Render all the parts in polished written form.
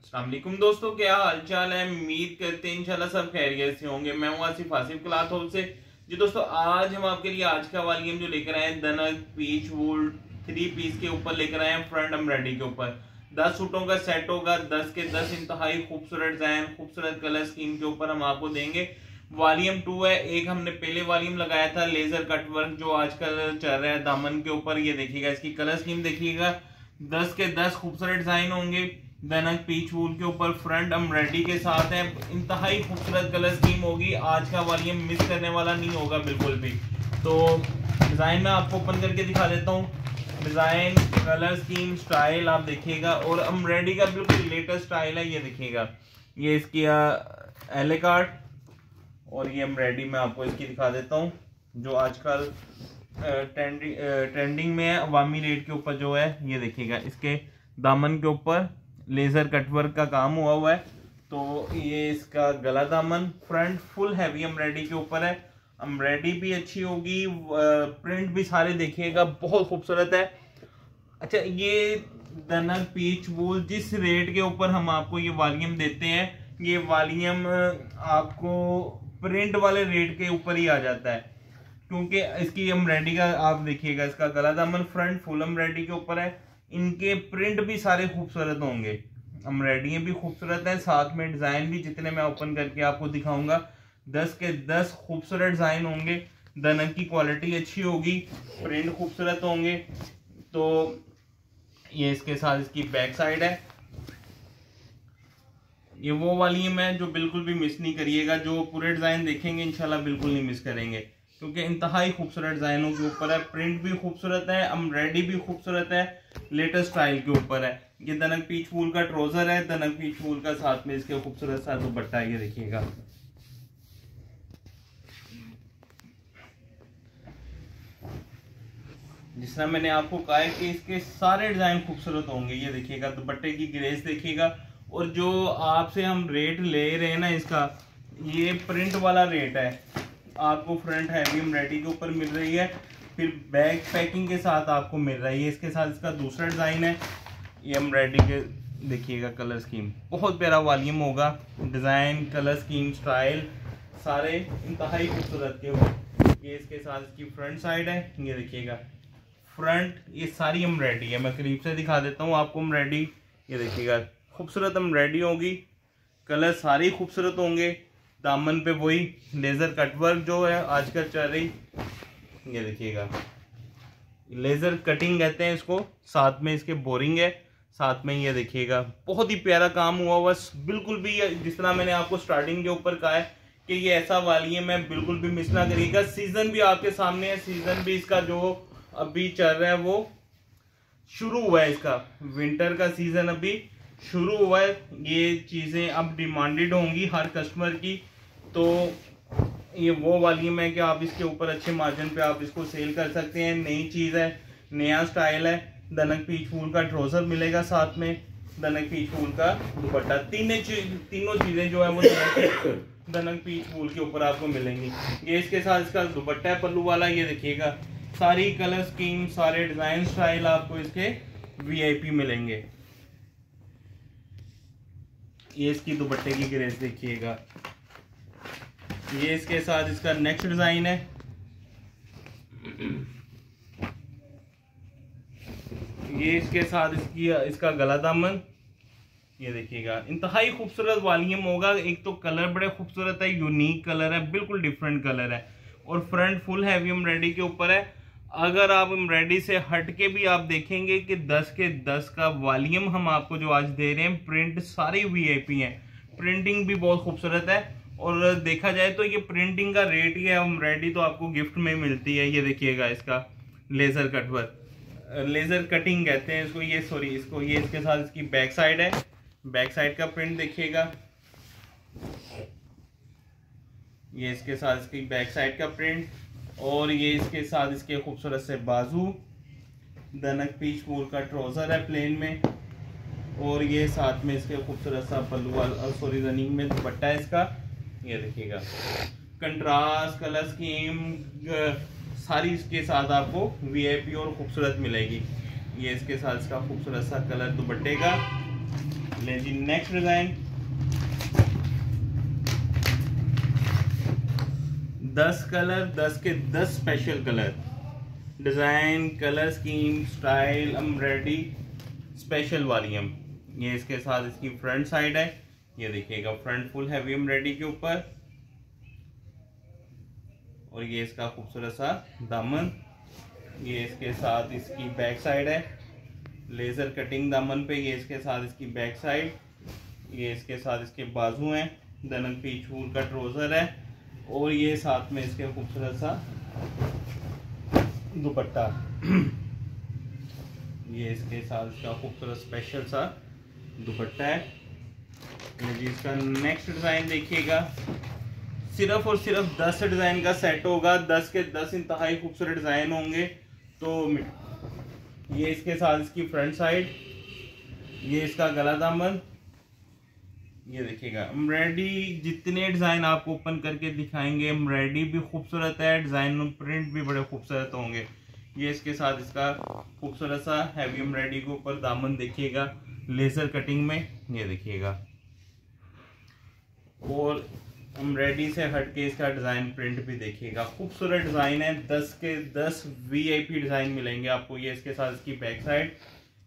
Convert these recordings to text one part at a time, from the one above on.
अस्सलाम वालेकुम दोस्तों, क्या हाल चाल है। उम्मीद करते हैं इंशाल्लाह सब खैरियत से होंगे। मैं हूं आसिफ क्लॉथ हाउस से। जी दोस्तों, आज हम आपके लिए आज का वाली जो लेकर आए हैं दनक पीच वूल 3 पीस के ऊपर लेकर आए हैं फ्रंट एम्ब्रॉयडरी के ऊपर 10 सूटों का सेट होगा। 10 के 10 इंतहाई खूबसूरत डिजाइन खूबसूरत कलर स्कीम के ऊपर हम आपको देंगे। वॉल्यूम 2 है। एक हमने पहले वॉल्यूम लगाया था लेजर कट वर्क जो आजकल चल रहा है दामन के ऊपर। ये देखिएगा, इसकी कलर स्कीम देखिएगा। 10 के 10 खूबसूरत डिजाइन होंगे दनक पीच वूल के ऊपर फ्रंट एम्ब्रॉयडरी के साथ है। इंतहाई खूबसूरत कलर स्कीम होगी। आज का वॉल्यूम मिस करने वाला नहीं होगा बिल्कुल भी। तो डिजाइन मैं आपको ओपन करके दिखा देता हूँ। डिजाइन कलर स्कीम स्टाइल आप देखिएगा और एम्ब्रॉयडरी का बिल्कुल लेटेस्ट स्टाइल है। ये देखिएगा, ये इसकी एले कार्ड और ये एम्ब्रॉयडरी मैं आपको इसकी दिखा देता हूँ जो आजकल ट्रेंडिंग में है अवामी रेट के ऊपर जो है। ये देखिएगा, इसके दामन के ऊपर लेजर कटवर्क का काम हुआ है। तो ये इसका गला दामन फ्रंट फुल हैवी एम्ब्रॉयडरी के ऊपर है। एम्ब्रॉयडरी भी अच्छी होगी, प्रिंट भी सारे देखिएगा बहुत खूबसूरत है। अच्छा, ये दनक पीच वूल जिस रेट के ऊपर हम आपको ये वॉल्यूम देते हैं, ये वॉल्यूम आपको प्रिंट वाले रेट के ऊपर ही आ जाता है क्योंकि इसकी एम्ब्रॉयडरी का आप देखिएगा, इसका गला दामन फ्रंट फुल एम्ब्रॉयडरी के ऊपर है। इनके प्रिंट भी सारे खूबसूरत होंगे, एम्ब्रॉयडरी भी खूबसूरत है, साथ में डिजाइन भी जितने मैं ओपन करके आपको दिखाऊंगा 10 के 10 खूबसूरत डिजाइन होंगे। दनक की क्वालिटी अच्छी होगी, प्रिंट खूबसूरत होंगे। तो ये इसके साथ इसकी बैक साइड है। ये वो वॉल्यूम है जो बिल्कुल भी मिस नहीं करिएगा। जो पूरे डिजाइन देखेंगे इंशाल्लाह बिल्कुल नहीं मिस करेंगे क्योंकि इंतहाई खूबसूरत डिजाइनों के ऊपर है। प्रिंट भी खूबसूरत है, एम्ब्रॉयडरी भी खूबसूरत है, लेटेस्ट स्टाइल के ऊपर है। ये दनक पीच वूल का ट्राउजर है, दनक पीच वूल का साथ में इसके खूबसूरत सा दुपट्टा है। ये देखिएगा, जिस तरह मैंने आपको कहा है कि इसके सारे डिजाइन खूबसूरत होंगे। ये देखिएगा, दुपट्टे की ग्रेस देखिएगा। और जो आपसे हम रेट ले रहे हैं ना, इसका ये प्रिंट वाला रेट है। आपको फ्रंट हैवी एम्ब्रॉयडरी के ऊपर मिल रही है, फिर बैक पैकिंग के साथ आपको मिल रही है। इसके साथ इसका दूसरा डिजाइन है। ये एम्ब्रॉयडरी के देखिएगा कलर स्कीम बहुत प्यारा वॉल्यूम होगा। डिजाइन कलर स्कीम स्टाइल सारे इंतहाई खूबसूरत के होंगे। ये इसके साथ इसकी फ्रंट साइड है। ये देखिएगा फ्रंट, ये सारी एम्ब्रॉयडरी है। मैं करीब से दिखा देता हूँ आपको एम्ब्रॉयडरी। ये देखिएगा खूबसूरत एम्ब्रॉयडरी होगी, कलर सारे खूबसूरत होंगे। दामन पे वही लेजर कटवर्क जो है आजकल चल रही। ये देखिएगा, लेजर कटिंग कहते हैं इसको, साथ में इसके बोरिंग है साथ में। ये देखिएगा बहुत ही प्यारा काम हुआ। बस बिल्कुल भी जिस तरह मैंने आपको स्टार्टिंग के ऊपर कहा है कि ये ऐसा वॉल्यूम है बिल्कुल भी मिस ना करिएगा। सीजन भी आपके सामने है, सीजन भी इसका जो अभी चल रहा है वो शुरू हुआ है। इसका विंटर का सीजन अभी शुरू हुआ है। ये चीजें अब डिमांडेड होंगी हर कस्टमर की। तो ये वो वॉल्यूम है कि आप इसके ऊपर अच्छे मार्जिन पे आप इसको सेल कर सकते हैं। नई चीज है, नया स्टाइल है। दनक पीच वूल का ट्राउजर मिलेगा, साथ में दनक पीच वूल का दुपट्टा। तीनों चीजें जो है वो दनक पीच वूल के ऊपर आपको मिलेंगी। ये इसके साथ इसका दुपट्टा है पल्लू वाला। ये देखिएगा सारी कलर स्कीम सारे डिजाइन स्टाइल आपको इसके वीआईपी मिलेंगे। ये इसकी दुपट्टे की ग्रेस देखिएगा। ये इसके साथ इसका नेक्स्ट डिजाइन है। ये इसके साथ इसका गला दामन। ये देखिएगा इंतहाई खूबसूरत वॉल्यूम होगा। एक तो कलर बड़े खूबसूरत है, यूनिक कलर है, बिल्कुल डिफरेंट कलर है और फ्रंट फुल हैवी एम्ब्रॉयडरी के ऊपर है। अगर आप एम्ब्रॉयडरी से हट के भी आप देखेंगे कि 10 के 10 का वॉल्यूम हम आपको जो आज दे रहे हैं, प्रिंट सारे वीआईपी हैं, प्रिंटिंग भी बहुत खूबसूरत है। और देखा जाए तो ये प्रिंटिंग का रेट ही है, एम्ब्रॉयडरी तो आपको गिफ्ट में मिलती है। ये देखिएगा इसका लेजर कटवर्क, लेजर कटिंग कहते हैं इसको। ये ये इसके साथ इसकी बैक साइड है। बैक साइड का प्रिंट देखिएगा। ये इसके साथ इसकी बैक साइड का प्रिंट और ये इसके साथ इसके खूबसूरत से बाजू। दनक पीच वूल का ट्राउजर है प्लेन में और ये साथ में इसके खूबसूरत सा पल्लू वाला रनिंग में दुपट्टा है इसका। ये देखिएगा कंट्रास्ट कलर स्कीम सारी इसके साथ आपको वीआईपी और खूबसूरत मिलेगी। ये इसके साथ इसका खूबसूरत सा कलर दुपट्टे का। ले जी नेक्स्ट डिजाइन 10 कलर, 10 के 10 special colour, design, colour scheme, style, embroidery, special volume. ये इसके साथ इसकी फ्रंट साइड है, ये देखिएगा फ्रंट फुल हैवी एम्ब्रॉयडरी के ऊपर, और ये इसका खूबसूरत सा दामन। ये इसके साथ इसकी बैक साइड है, लेजर कटिंग दामन पे, ये इसके साथ इसकी बैक साइड, ये इसके साथ इसके बाजू हैं, दनक पीच फूल का ट्राउजर है, और ये साथ में इसके खूबसूरत सा दुपट्टा। ये इसके साथ इसका खूबसूरत स्पेशल सा दुपट्टा है। जी इसका नेक्स्ट डिजाइन देखिएगा, सिर्फ और सिर्फ 10 डिजाइन का सेट होगा, 10 के 10 इंतहाई खूबसूरत डिजाइन होंगे। तो ये इसके साथ इसकी फ्रंट साइड, ये इसका गला दामन, ये देखिएगा एम्ब्रॉयडरी। जितने डिजाइन आपको ओपन करके दिखाएंगे एम्ब्रॉयडरी भी खूबसूरत है, डिजाइन प्रिंट भी बड़े खूबसूरत होंगे। ये इसके साथ इसका खूबसूरत सा हैवी एम्ब्रॉयडरी के ऊपर दामन देखिएगा लेजर कटिंग में, ये देखिएगा, और एम्ब्रॉयडरी से हटके इसका डिजाइन प्रिंट भी देखिएगा, खूबसूरत डिजाइन है। 10 के 10 वीआईपी डिजाइन मिलेंगे आपको। ये इसके साथ इसकी बैक साइड,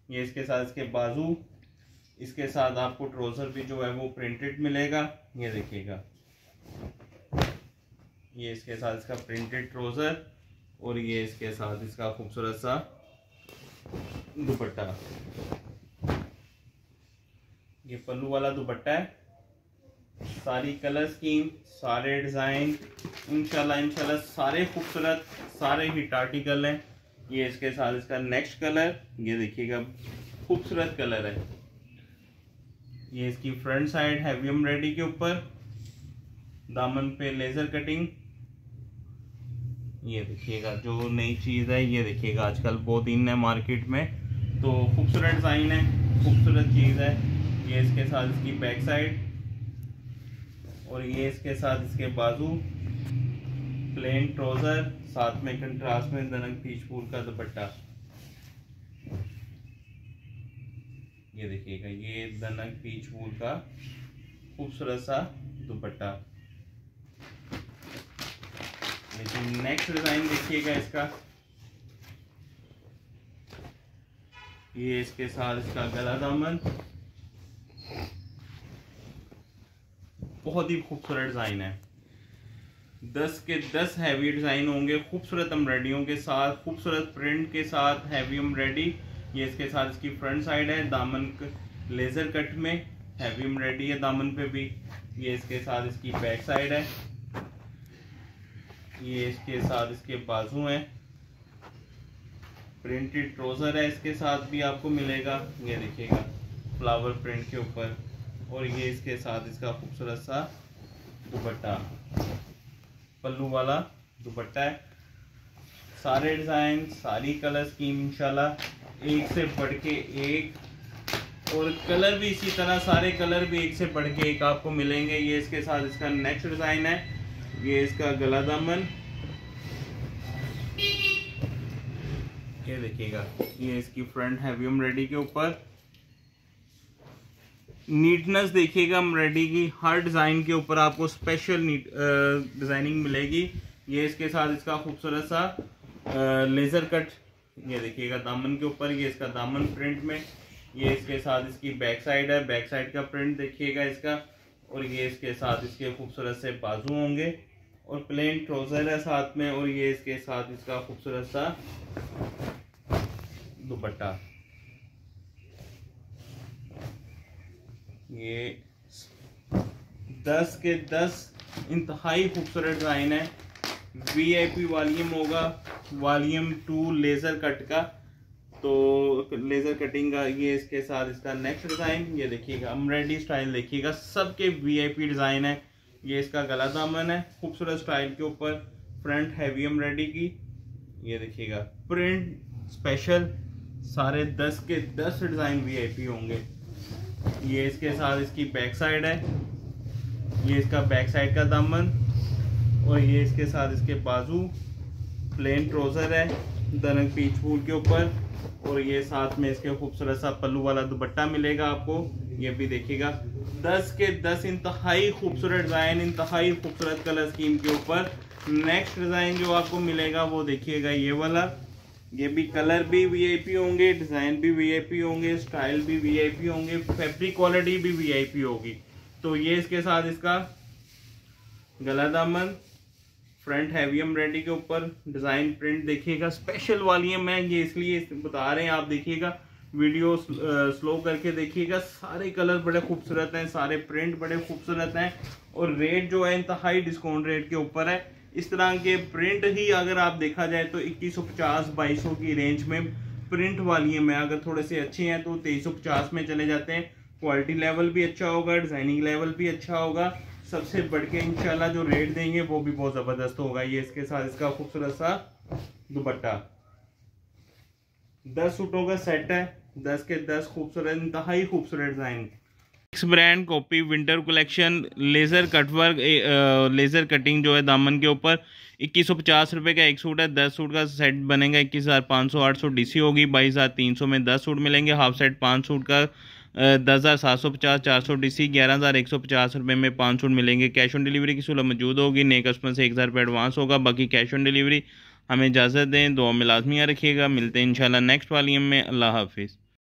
ये इसके साथ इसके बाजू, इसके साथ आपको ट्राउजर भी जो है वो प्रिंटेड मिलेगा, ये देखिएगा, ये इसके साथ इसका प्रिंटेड ट्राउजर, और ये इसके साथ इसका खूबसूरत सा दुपट्टा। ये पल्लू वाला दुपट्टा है। सारी कलर स्कीम, सारे डिजाइन इंशाल्लाह सारे खूबसूरत, सारे हिट आर्टिकल हैं। ये इसके साथ इसका नेक्स्ट कलर, ये देखिएगा खूबसूरत कलर है। ये इसकी फ्रंट साइड हैवी एम्ब्रॉयडरी के ऊपर, दामन पे लेजर कटिंग, ये देखिएगा जो नई चीज है, ये देखिएगा आजकल बहुत इन है मार्केट में, तो खूबसूरत डिजाइन है, खूबसूरत चीज है। ये इसके साथ इसकी बैक साइड, और ये इसके साथ इसके बाजू, प्लेन ट्राउजर, साथ में कंट्रास्ट में दनक पीच फूल का दुपट्टा। ये देखिएगा ये दनक पीच फूल का खूबसूरत सा दुपट्टा। लेकिन नेक्स्ट डिजाइन देखिएगा इसका, ये इसके साथ इसका गला दामन, बहुत ही खूबसूरत डिजाइन है। 10 के 10 हैवी डिजाइन होंगे, खूबसूरत एम्ब्रॉयडरियों के साथ, खूबसूरत प्रिंट के साथ हैवी एम्ब्रॉयडरी। ये इसके साथ इसकी फ्रंट साइड है, दामन लेजर कट में हैवी एम्ब्रॉयडरी है दामन पे भी। ये इसके साथ इसकी बैक साइड है, ये इसके साथ इसके बाजू हैं, प्रिंटेड ट्राउजर है इसके साथ भी आपको मिलेगा, ये देखिएगा फ्लावर प्रिंट के ऊपर, और ये इसके साथ इसका खूबसूरत सा दुपट्टा, पल्लू वाला दुपट्टा है। सारे डिजाइन, सारी कलर स्कीम इंशाल्लाह एक से बढ़ के एक, और कलर भी इसी तरह, सारे कलर भी एक से बढ़ के एक आपको मिलेंगे। ये इसके साथ इसका नेक्स्ट डिजाइन है, ये इसका गला दामन, ये देखिएगा ये इसकी फ्रंट हैवी एम्ब्रॉयडरी के ऊपर, नीटनेस देखिएगा एम्ब्रॉयडरी की, हर डिजाइन के ऊपर आपको स्पेशल डिजाइनिंग मिलेगी। ये इसके साथ इसका खूबसूरत सा लेजर कट, ये देखिएगा दामन के ऊपर, ये इसका दामन प्रिंट में, ये इसके साथ इसकी बैक साइड है, बैक साइड का प्रिंट देखिएगा इसका, और ये इसके साथ इसके खूबसूरत से बाजू होंगे, और प्लेन ट्राउजर है साथ में, और ये इसके साथ इसका खूबसूरत सा दुपट्टा। ये 10 के 10 इंतहाई खूबसूरत डिजाइन है। वीआईपी वॉल्यूम होगा, वॉल्यूम 2 लेजर कट का, तो लेजर कटिंग का। ये इसके साथ इसका नेक्स्ट डिजाइन, ये देखिएगा एम्ब्रॉयडरी स्टाइल देखिएगा, सबके वीआईपी डिजाइन है। ये इसका गला दामन है खूबसूरत स्टाइल के ऊपर, फ्रंट हैवी एम्ब्रॉयडरी की, ये देखिएगा प्रिंट स्पेशल, सारे 10 के 10 डिजाइन वीआईपी होंगे। ये इसके साथ इसकी बैक साइड है, ये इसका बैक साइड का दामन, और ये इसके साथ इसके बाजू, प्लेन ट्राउजर है दनक पीच फूल के ऊपर, और ये साथ में इसके खूबसूरत सा पल्लू वाला दुपट्टा मिलेगा आपको। ये भी देखिएगा 10 के 10 इंतहाई खूबसूरत डिज़ाइन, इंतहाई खूबसूरत कलर स्कीम के ऊपर। नेक्स्ट डिज़ाइन जो आपको मिलेगा वो देखिएगा ये वाला। ये भी कलर भी वीआईपी होंगे, डिज़ाइन भी वीआईपी होंगे, स्टाइल भी वीआईपी होंगे, फैब्रिक क्वालिटी भी वीआईपी होगी। तो ये इसके साथ इसका गला दामन, फ्रंट हैवी एम्ब्रॉयडरी के ऊपर डिज़ाइन प्रिंट देखिएगा। स्पेशल वाली है, मैं ये इसलिए बता रहे हैं, आप देखिएगा वीडियो स्लो करके देखिएगा। सारे कलर बड़े खूबसूरत हैं, सारे प्रिंट बड़े खूबसूरत हैं और रेट जो है इंतहाई डिस्काउंट रेट के ऊपर है। इस तरह के प्रिंट ही अगर आप देखा जाए तो 2150-2200 की रेंज में प्रिंट वाली है। मैं अगर थोड़े से अच्छे हैं तो 2350 में चले जाते हैं। क्वालिटी लेवल भी अच्छा होगा, डिज़ाइनिंग लेवल भी अच्छा होगा। सबसे बढ़ के इंशाल्लाह जो रेट देंगे वो भी बहुत ज़बरदस्त होगा। ये इसके साथ इसका खूबसूरत सा दुपट्टा, 10 सूटों का सेट है, 10 के 10 खूबसूरत, इंतहाई खूबसूरत design. Brand copy winter collection, laser cutwork, laser cutting जो है दामन के ऊपर। 2150 रुपये का एक सूट है, 10 सूट का सेट बनेगा। 21,500 800 डीसी होगी, 22,300 में 10 सूट मिलेंगे। हाफ सेट 5 सूट का 10,750 400 डीसी, 11,150 रुपये में 5 सूट मिलेंगे। कैश ऑन डिलीवरी की सहूलत मौजूद होगी। नए कस्टमर से 1000 रुपये एडवांस होगा, बाकी कैश ऑन डिलीवरी। हमें इजाज़त दें, दुआ में लाजमी रखिएगा। मिलते हैं इंशाल्लाह नेक्स्ट वॉल्यूम में। अल्लाह हाफिज़।